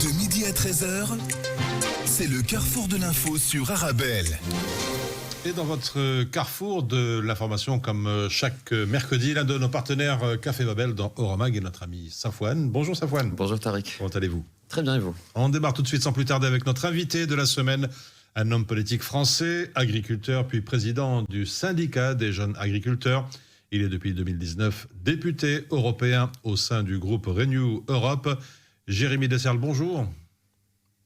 De midi à 13h, c'est le carrefour de l'info sur Arabelle. Et dans votre carrefour de l'information, comme chaque mercredi, l'un de nos partenaires Café Babel dans Oromag est notre ami Safouane. Bonjour Safouane. Bonjour Tariq. Comment allez-vous ? Très bien, et vous ? On démarre tout de suite sans plus tarder avec notre invité de la semaine, un homme politique français, agriculteur, puis président du syndicat des jeunes agriculteurs. Il est depuis 2019 député européen au sein du groupe Renew Europe. Jérémy Desserles, bonjour.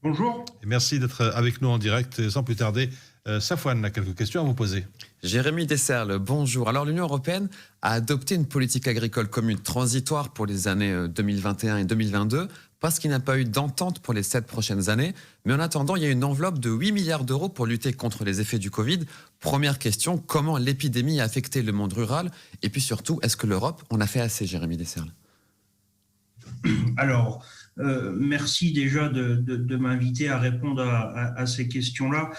Bonjour. Et merci d'être avec nous en direct. Et sans plus tarder, Safouane a quelques questions à vous poser. Jérémy Desserles, bonjour. Alors l'Union européenne a adopté une politique agricole commune transitoire pour les années 2021 et 2022 parce qu'il n'y a pas eu d'entente pour les 7 prochaines années. Mais en attendant, il y a une enveloppe de 8 milliards d'euros pour lutter contre les effets du Covid. Première question, comment l'épidémie a affecté le monde rural ? Et puis surtout, est-ce que l'Europe en a fait assez, Jérémy Desserles ? Alors, merci déjà de m'inviter à répondre à ces questions-là.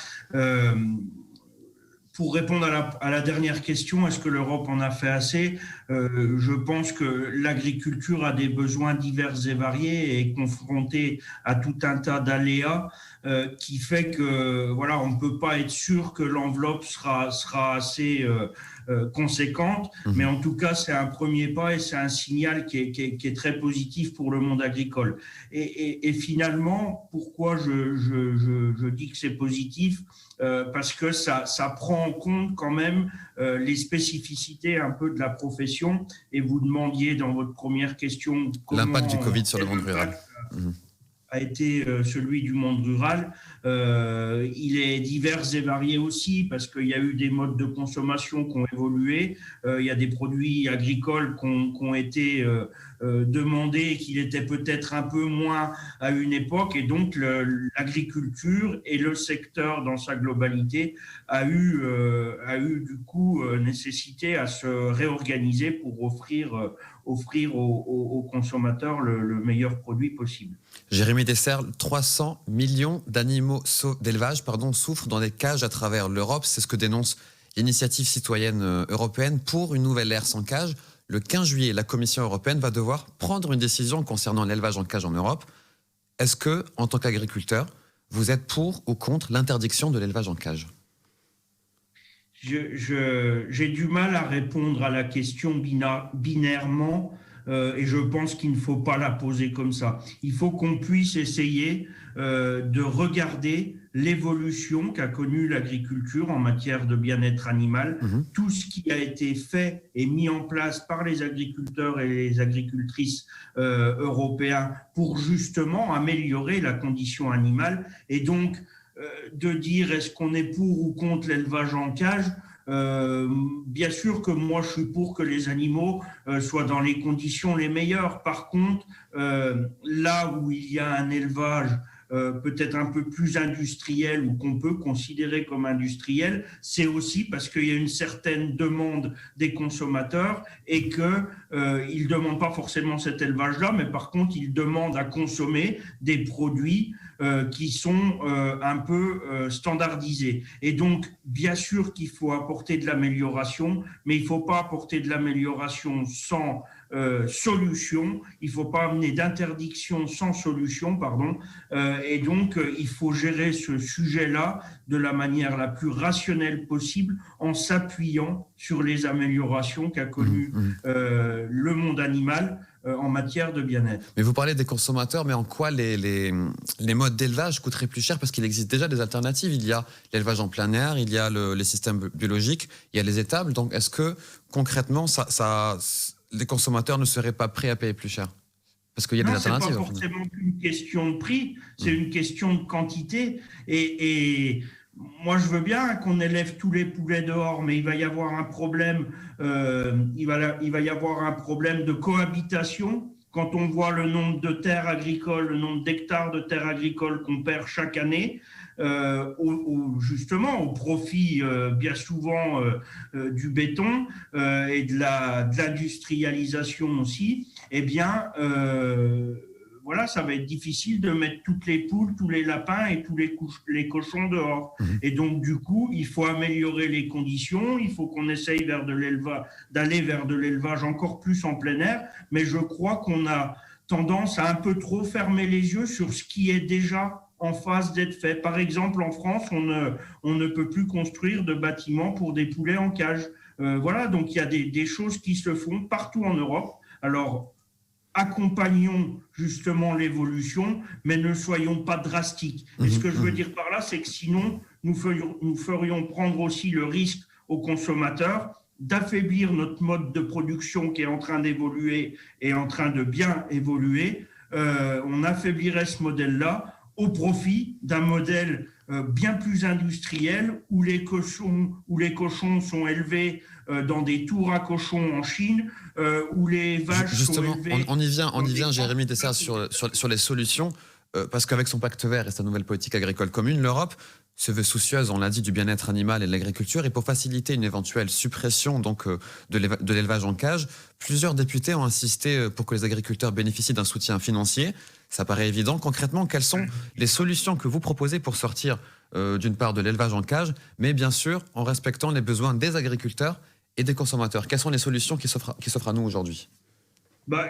Pour répondre à la dernière question, est-ce que l'Europe en a fait assez ? Je pense que l'agriculture a des besoins divers et variés et est confrontée à tout un tas d'aléas qui fait que voilà, on ne peut pas être sûr que l'enveloppe sera assez conséquente, mais en tout cas c'est un premier pas et c'est un signal qui est très positif pour le monde agricole. Et finalement, pourquoi je dis que c'est positif ? Parce que ça prend en compte quand même les spécificités un peu de la profession. Et vous demandiez dans votre première question comment l'impact du Covid sur le monde rural a été celui du monde rural. Il est divers et varié aussi parce qu'il y a eu des modes de consommation qui ont évolué. Il y a des produits agricoles qui ont été demandés, qu'il était peut-être un peu moins à une époque. Et donc, l'agriculture et le secteur dans sa globalité a eu du coup nécessité à se réorganiser pour offrir aux consommateurs le meilleur produit possible. Jérémy Desserles, 300 millions d'animaux d'élevage souffrent dans des cages à travers l'Europe. C'est ce que dénonce l'initiative citoyenne européenne pour une nouvelle ère sans cage. Le 15 juillet, la Commission européenne va devoir prendre une décision concernant l'élevage en cage en Europe. Est-ce que, en tant qu'agriculteur, vous êtes pour ou contre l'interdiction de l'élevage en cage ? J'ai du mal à répondre à la question binairement et je pense qu'il ne faut pas la poser comme ça. Il faut qu'on puisse essayer de regarder l'évolution qu'a connue l'agriculture en matière de bien-être animal, tout ce qui a été fait et mis en place par les agriculteurs et les agricultrices européens pour justement améliorer la condition animale et donc de dire est-ce qu'on est pour ou contre l'élevage en cage. Bien sûr que moi je suis pour que les animaux soient dans les conditions les meilleures. Par contre, là où il y a un élevage peut-être un peu plus industriel ou qu'on peut considérer comme industriel, c'est aussi parce qu'il y a une certaine demande des consommateurs et qu'ils ne demandent pas forcément cet élevage-là, mais par contre, ils demandent à consommer des produits qui sont un peu standardisés. Et donc, bien sûr qu'il faut apporter de l'amélioration, mais il ne faut pas apporter de l'amélioration sans solution. Il ne faut pas amener d'interdiction sans solution, et donc, il faut gérer ce sujet-là de la manière la plus rationnelle possible en s'appuyant sur les améliorations qu'a connues le monde animal en matière de bien-être. Mais vous parlez des consommateurs, mais en quoi les modes d'élevage coûteraient plus cher ? Parce qu'il existe déjà des alternatives. Il y a l'élevage en plein air, il y a les systèmes biologiques, il y a les étables. Donc, est-ce que concrètement, les consommateurs ne seraient pas prêts à payer plus cher ? Parce qu'il y a des alternatives. Ce n'est pas forcément qu'une question de prix, c'est une question de quantité. Et moi, je veux bien qu'on élève tous les poulets dehors, mais il va y avoir un problème. Il va y avoir un problème de cohabitation. Quand on voit le nombre de terres agricoles, le nombre d'hectares de terres agricoles qu'on perd chaque année, justement au profit bien souvent du béton et de l'industrialisation aussi, eh bien voilà, ça va être difficile de mettre toutes les poules, tous les lapins et tous les cochons dehors. Et donc, du coup, il faut améliorer les conditions, il faut qu'on essaye d'aller vers de l'élevage encore plus en plein air, mais je crois qu'on a tendance à un peu trop fermer les yeux sur ce qui est déjà en phase d'être fait. Par exemple, en France, on ne peut plus construire de bâtiments pour des poulets en cage. Voilà, donc il y a des choses qui se font partout en Europe. Alors, accompagnons justement l'évolution, mais ne soyons pas drastiques. Et ce que je veux dire par là, c'est que sinon, nous ferions prendre aussi le risque aux consommateurs d'affaiblir notre mode de production qui est en train d'évoluer et en train de bien évoluer. On affaiblirait ce modèle-là au profit d'un modèle bien plus industriel où les cochons sont élevés dans des tours à cochons en Chine, où les vaches Justement, sont élevées... on y vient, Jérémy Dessert, sur les solutions, parce qu'avec son pacte vert et sa nouvelle politique agricole commune, l'Europe se veut soucieuse, on l'a dit, du bien-être animal et de l'agriculture. Et pour faciliter une éventuelle suppression donc, de l'élevage en cage, plusieurs députés ont insisté pour que les agriculteurs bénéficient d'un soutien financier. Ça paraît évident. Concrètement, quelles sont les solutions que vous proposez pour sortir d'une part de l'élevage en cage, mais bien sûr en respectant les besoins des agriculteurs et des consommateurs? Quelles sont les solutions qui s'offrent à nous aujourd'hui?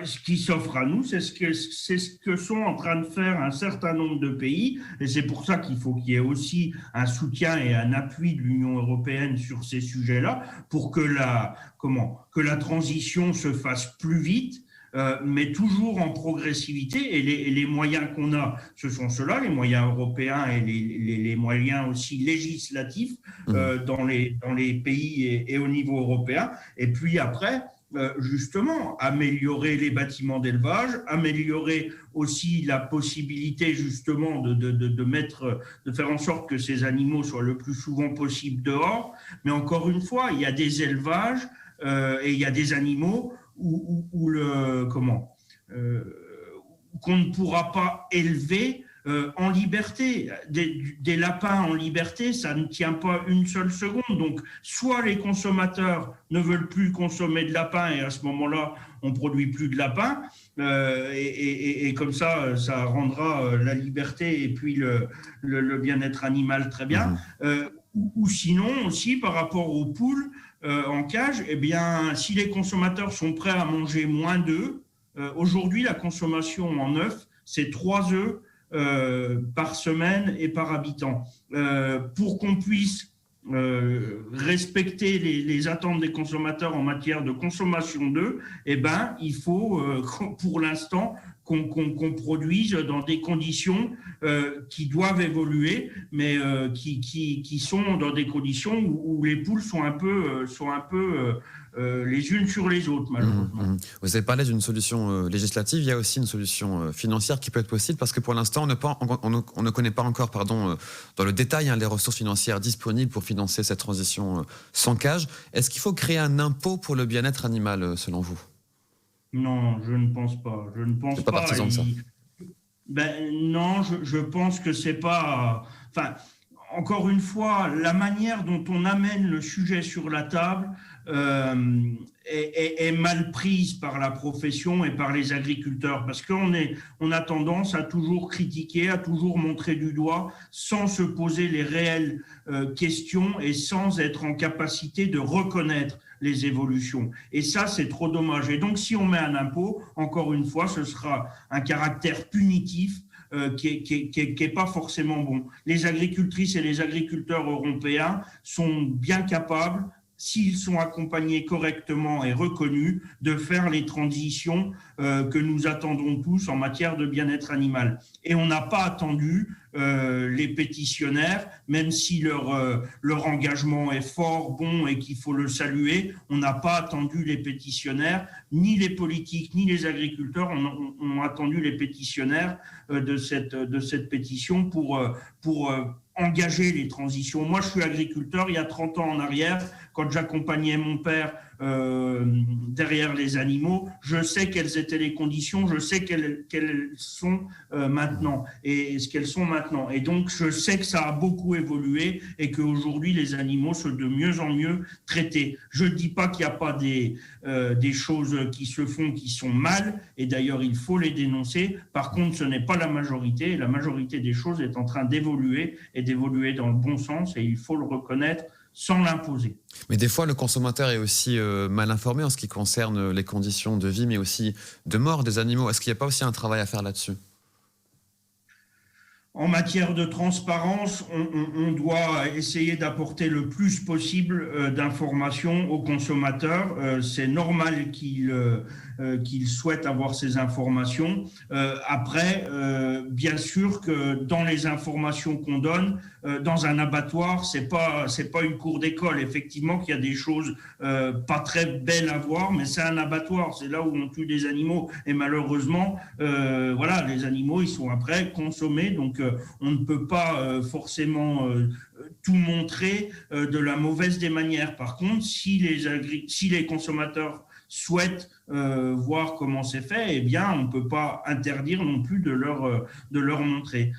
Ce qui s'offre à nous, c'est ce que sont en train de faire un certain nombre de pays, et c'est pour ça qu'il faut qu'il y ait aussi un soutien et un appui de l'Union européenne sur ces sujets-là, pour que la transition se fasse plus vite, mais toujours en progressivité. Et les moyens qu'on a, ce sont ceux-là, les moyens européens et les moyens aussi législatifs dans les pays et au niveau européen. Et puis après, justement, améliorer les bâtiments d'élevage, améliorer aussi la possibilité justement de faire en sorte que ces animaux soient le plus souvent possible dehors. Mais encore une fois, il y a des élevages et il y a des animaux qu'on ne pourra pas élever en liberté. Des lapins en liberté, ça ne tient pas une seule seconde. Donc, soit les consommateurs ne veulent plus consommer de lapins et à ce moment-là, on ne produit plus de lapins et comme ça, ça rendra la liberté et puis le bien-être animal très bien. Ou sinon, aussi, par rapport aux poules en cage, eh bien, si les consommateurs sont prêts à manger moins d'œufs, aujourd'hui, la consommation en œufs, c'est 3 œufs par semaine et par habitant. Pour qu'on puisse respecter les attentes des consommateurs en matière de consommation d'œufs, eh ben, il faut pour l'instant qu'on produise dans des conditions qui doivent évoluer, mais qui sont dans des conditions où les poules sont un peu les unes sur les autres, malheureusement. Vous avez parlé d'une solution législative, il y a aussi une solution financière qui peut être possible, parce que pour l'instant, on ne connaît pas encore dans le détail les ressources financières disponibles pour financer cette transition sans cage. Est-ce qu'il faut créer un impôt pour le bien-être animal, selon vous? Non, je ne pense pas. Je ne pense pas. Partisan de ça. Non, je pense que c'est pas... Enfin, encore une fois, la manière dont on amène le sujet sur la table est mal prise par la profession et par les agriculteurs, parce qu'on a tendance à toujours critiquer, à toujours montrer du doigt, sans se poser les réelles questions et sans être en capacité de reconnaître les évolutions. Et ça, c'est trop dommage. Et donc, si on met un impôt, encore une fois, ce sera un caractère punitif qui est pas forcément bon. Les agricultrices et les agriculteurs européens sont bien capables, s'ils sont accompagnés correctement et reconnus, de faire les transitions que nous attendons tous en matière de bien-être animal. Et on n'a pas attendu les pétitionnaires, même si leur engagement est fort, bon et qu'il faut le saluer, on n'a pas attendu les pétitionnaires, ni les politiques, ni les agriculteurs ont attendu les pétitionnaires de cette pétition pour engager les transitions. Moi, je suis agriculteur. Il y a 30 ans en arrière, quand j'accompagnais mon père derrière les animaux, je sais quelles étaient les conditions, je sais quelles sont maintenant et ce qu'elles sont maintenant. Et donc, je sais que ça a beaucoup évolué et qu'aujourd'hui, les animaux sont de mieux en mieux traités. Je ne dis pas qu'il n'y a pas des choses qui se font qui sont mal, et d'ailleurs, il faut les dénoncer. Par contre, ce n'est pas la majorité. La majorité des choses est en train d'évoluer et d'évoluer dans le bon sens, et il faut le reconnaître sans l'imposer. Mais des fois, le consommateur est aussi mal informé en ce qui concerne les conditions de vie, mais aussi de mort des animaux. Est-ce qu'il n'y a pas aussi un travail à faire là-dessus ? En matière de transparence, on doit essayer d'apporter le plus possible d'informations aux consommateurs. C'est normal qu'ils souhaitent avoir ces informations. Après, bien sûr que dans les informations qu'on donne, dans un abattoir, c'est pas une cour d'école. Effectivement qu'il y a des choses pas très belles à voir, mais c'est un abattoir. C'est là où on tue des animaux. Et malheureusement, voilà, les animaux, ils sont après consommés. Donc, on ne peut pas forcément tout montrer de la mauvaise des manières. Par contre, si les consommateurs souhaitent voir comment c'est fait, eh bien, on ne peut pas interdire non plus de leur montrer.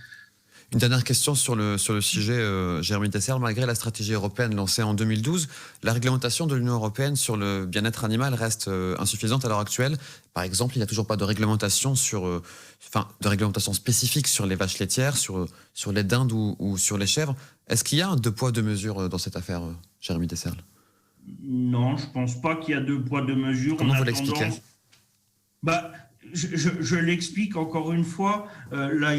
Une dernière question sur le sujet, Jérémy Desserles. Malgré la stratégie européenne lancée en 2012, la réglementation de l'Union européenne sur le bien-être animal reste insuffisante à l'heure actuelle. Par exemple, il n'y a toujours pas de réglementation de réglementation spécifique sur les vaches laitières, sur les dindes ou sur les chèvres. Est-ce qu'il y a un deux poids deux mesures dans cette affaire, Jérémy Desserles ? Non, je ne pense pas qu'il y a deux poids deux mesures. Comment vous l'expliquez ? Je l'explique encore une fois, là,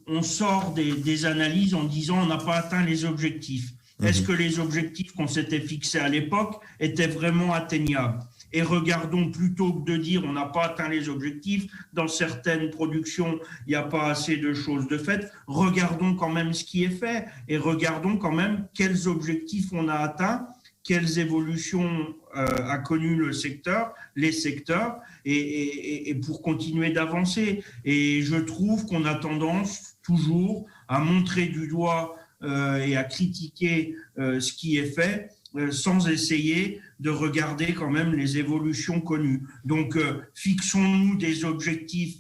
on sort des analyses en disant on n'a pas atteint les objectifs. Est-ce que les objectifs qu'on s'était fixés à l'époque étaient vraiment atteignables ? Et regardons, plutôt que de dire on n'a pas atteint les objectifs, dans certaines productions, il n'y a pas assez de choses de fait, regardons quand même ce qui est fait et regardons quand même quels objectifs on a atteints, quelles évolutions a connu les secteurs, et pour continuer d'avancer. Et je trouve qu'on a tendance toujours à montrer du doigt et à critiquer ce qui est fait, sans essayer de regarder quand même les évolutions connues. Donc, fixons-nous des objectifs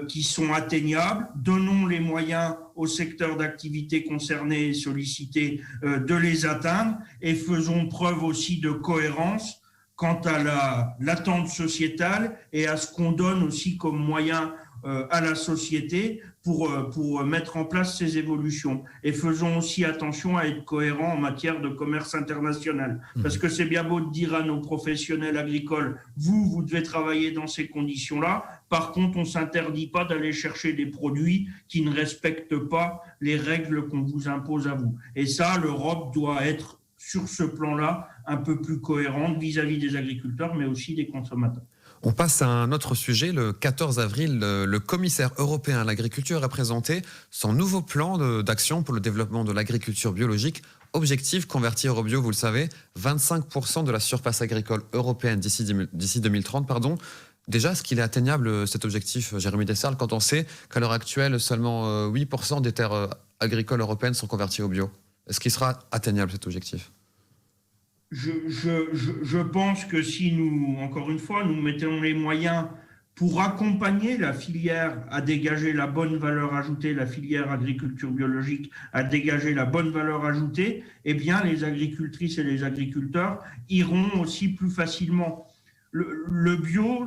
qui sont atteignables, donnons les moyens au secteur d'activité concerné et sollicité de les atteindre, et faisons preuve aussi de cohérence quant à l'attente sociétale et à ce qu'on donne aussi comme moyen à la société pour mettre en place ces évolutions. Et faisons aussi attention à être cohérents en matière de commerce international. Parce que c'est bien beau de dire à nos professionnels agricoles, vous devez travailler dans ces conditions-là. Par contre, on ne s'interdit pas d'aller chercher des produits qui ne respectent pas les règles qu'on vous impose à vous. Et ça, l'Europe doit être, sur ce plan-là, un peu plus cohérente vis-à-vis des agriculteurs, mais aussi des consommateurs. On passe à un autre sujet. Le 14 avril, le commissaire européen à l'agriculture a présenté son nouveau plan d'action pour le développement de l'agriculture biologique. Objectif, convertir au bio, vous le savez, 25% de la surface agricole européenne d'ici 2030. Déjà, est-ce qu'il est atteignable cet objectif, Jérémy Desserles, quand on sait qu'à l'heure actuelle, seulement 8% des terres agricoles européennes sont converties au bio ? Est-ce qu'il sera atteignable cet objectif ? Je pense que si nous, encore une fois, nous mettons les moyens pour accompagner la filière à dégager la bonne valeur ajoutée, la filière agriculture biologique à dégager la bonne valeur ajoutée, eh bien les agricultrices et les agriculteurs iront aussi plus facilement. Le bio,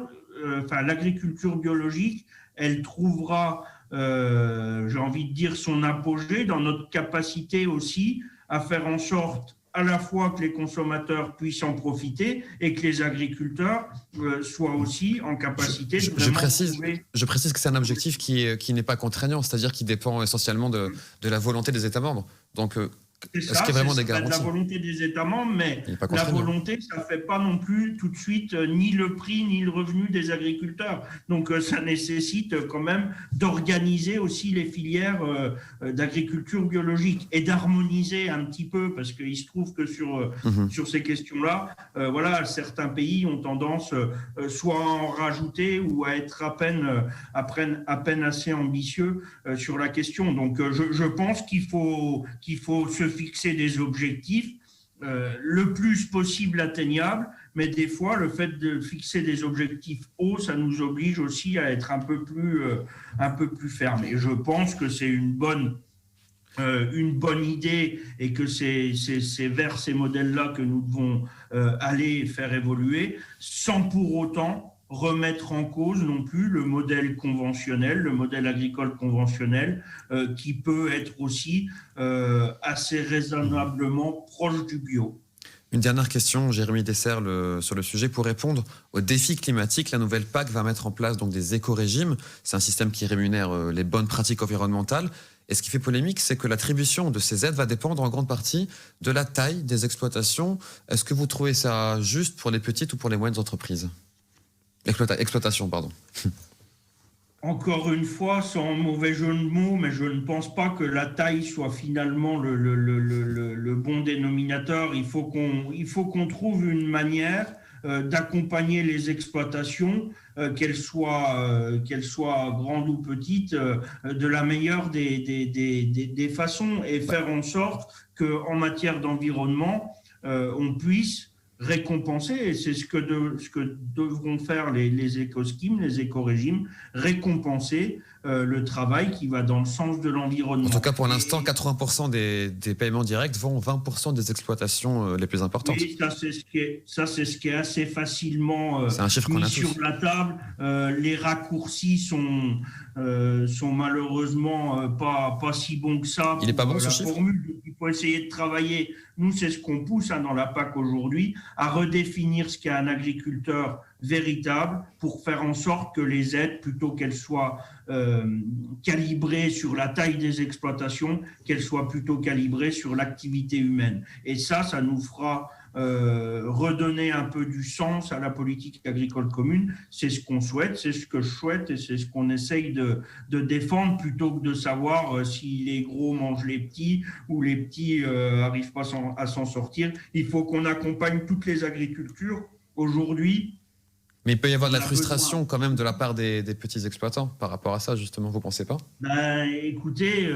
l'agriculture biologique, elle trouvera, j'ai envie de dire, son apogée dans notre capacité aussi à faire en sorte à la fois que les consommateurs puissent en profiter et que les agriculteurs soient aussi en capacité de vraiment trouver... Je précise que c'est un objectif qui n'est pas contraignant, c'est-à-dire qui dépend essentiellement de la volonté des États membres. Donc, est-ce qu'il y a vraiment des garanties ? C'est de la volonté des États membres, mais la volonté, ça ne fait pas non plus tout de suite ni le prix ni le revenu des agriculteurs. Donc, ça nécessite quand même d'organiser aussi les filières d'agriculture biologique et d'harmoniser un petit peu, parce qu'il se trouve que sur ces questions-là, voilà, certains pays ont tendance soit à en rajouter ou à être à peine assez ambitieux sur la question. Donc, je pense qu'il faut se fixer des objectifs le plus possible atteignables, mais des fois, le fait de fixer des objectifs hauts, ça nous oblige aussi à être un peu plus ferme. Et je pense que c'est une bonne idée et que c'est vers ces modèles-là que nous devons aller faire évoluer, sans pour autant remettre en cause non plus le modèle conventionnel, le modèle agricole conventionnel, qui peut être aussi assez raisonnablement proche du bio. Une dernière question, Jérémy Desserle, sur le sujet. Pour répondre aux défis climatiques, la nouvelle PAC va mettre en place donc des éco-régimes. C'est un système qui rémunère les bonnes pratiques environnementales. Et ce qui fait polémique, c'est que l'attribution de ces aides va dépendre en grande partie de la taille des exploitations. Est-ce que vous trouvez ça juste pour les petites ou pour les moyennes entreprises ? Exploitation, pardon. Encore une fois, sans mauvais jeu de mots, mais je ne pense pas que la taille soit finalement le bon dénominateur. Il faut qu'on trouve une manière d'accompagner les exploitations, qu'elles soient grandes ou petites, de la meilleure des façons, et faire en sorte qu'en matière d'environnement, on puisse récompenser, et c'est ce que devront faire les éco-schemes, les éco-régimes, récompenser le travail qui va dans le sens de l'environnement. En tout cas, pour l'instant, 80% des paiements directs vont 20% des exploitations les plus importantes. Oui, ça, c'est ce qui est assez facilement c'est un chiffre qu'on mis a sur la table. Les raccourcis sont malheureusement pas si bons que ça. Il n'est pas bon, ce chiffre ? Formule, il faut essayer de travailler. Nous, c'est ce qu'on pousse dans la PAC aujourd'hui, à redéfinir ce qu'est un agriculteur véritable pour faire en sorte que les aides, plutôt qu'elles soient calibrées sur la taille des exploitations, qu'elles soient plutôt calibrées sur l'activité humaine. Et ça nous fera redonner un peu du sens à la politique agricole commune. C'est ce qu'on souhaite, c'est ce que je souhaite, et c'est ce qu'on essaye de défendre, plutôt que de savoir si les gros mangent les petits ou les petits n'arrivent pas à s'en sortir. Il faut qu'on accompagne toutes les agricultures. Aujourd'hui, mais il peut y avoir de la frustration quand même de la part des petits exploitants par rapport à ça, justement, vous ne pensez pas ? Écoutez,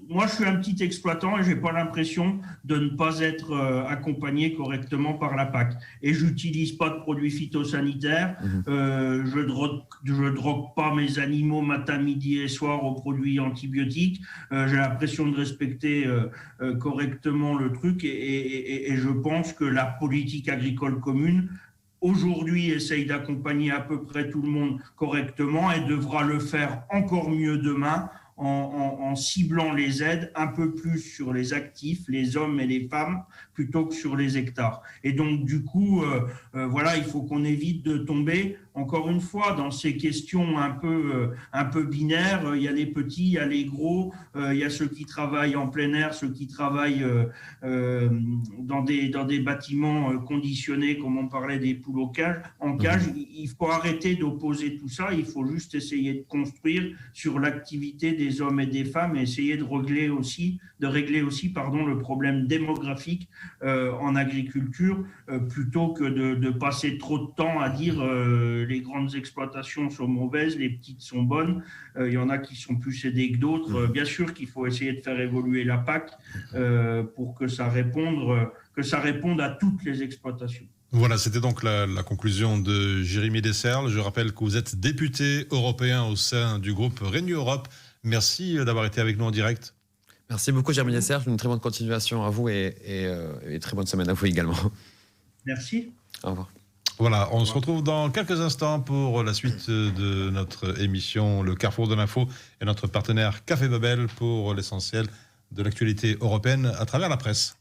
moi je suis un petit exploitant et je n'ai pas l'impression de ne pas être accompagné correctement par la PAC. Et je n'utilise pas de produits phytosanitaires, je drogue pas mes animaux matin, midi et soir aux produits antibiotiques. J'ai l'impression de respecter correctement le truc, et je pense que la politique agricole commune aujourd'hui essaye d'accompagner à peu près tout le monde correctement, et devra le faire encore mieux demain en ciblant les aides un peu plus sur les actifs, les hommes et les femmes, plutôt que sur les hectares. Et donc du coup, il faut qu'on évite de tomber encore une fois dans ces questions un peu binaires. Il y a les petits, il y a les gros, il y a ceux qui travaillent en plein air, ceux qui travaillent dans des bâtiments conditionnés, comme on parlait des poules en cage. Il faut arrêter d'opposer tout ça. Il faut juste essayer de construire sur l'activité des hommes et des femmes, et essayer de régler aussi le problème démographique en agriculture, plutôt que de passer trop de temps à dire les grandes exploitations sont mauvaises, les petites sont bonnes. Il y en a qui sont plus aidées que d'autres. Bien sûr qu'il faut essayer de faire évoluer la PAC pour que ça réponde à toutes les exploitations. Voilà, c'était donc la conclusion de Jérémy Desserle. Je rappelle que vous êtes député européen au sein du groupe Renew Europe. Merci d'avoir été avec nous en direct. Merci beaucoup, Jérémy Desserle. Une très bonne continuation à vous, et très bonne semaine à vous également. Merci. Au revoir. Voilà, on se retrouve dans quelques instants pour la suite de notre émission Le Carrefour de l'Info, et notre partenaire Café Babel pour l'essentiel de l'actualité européenne à travers la presse.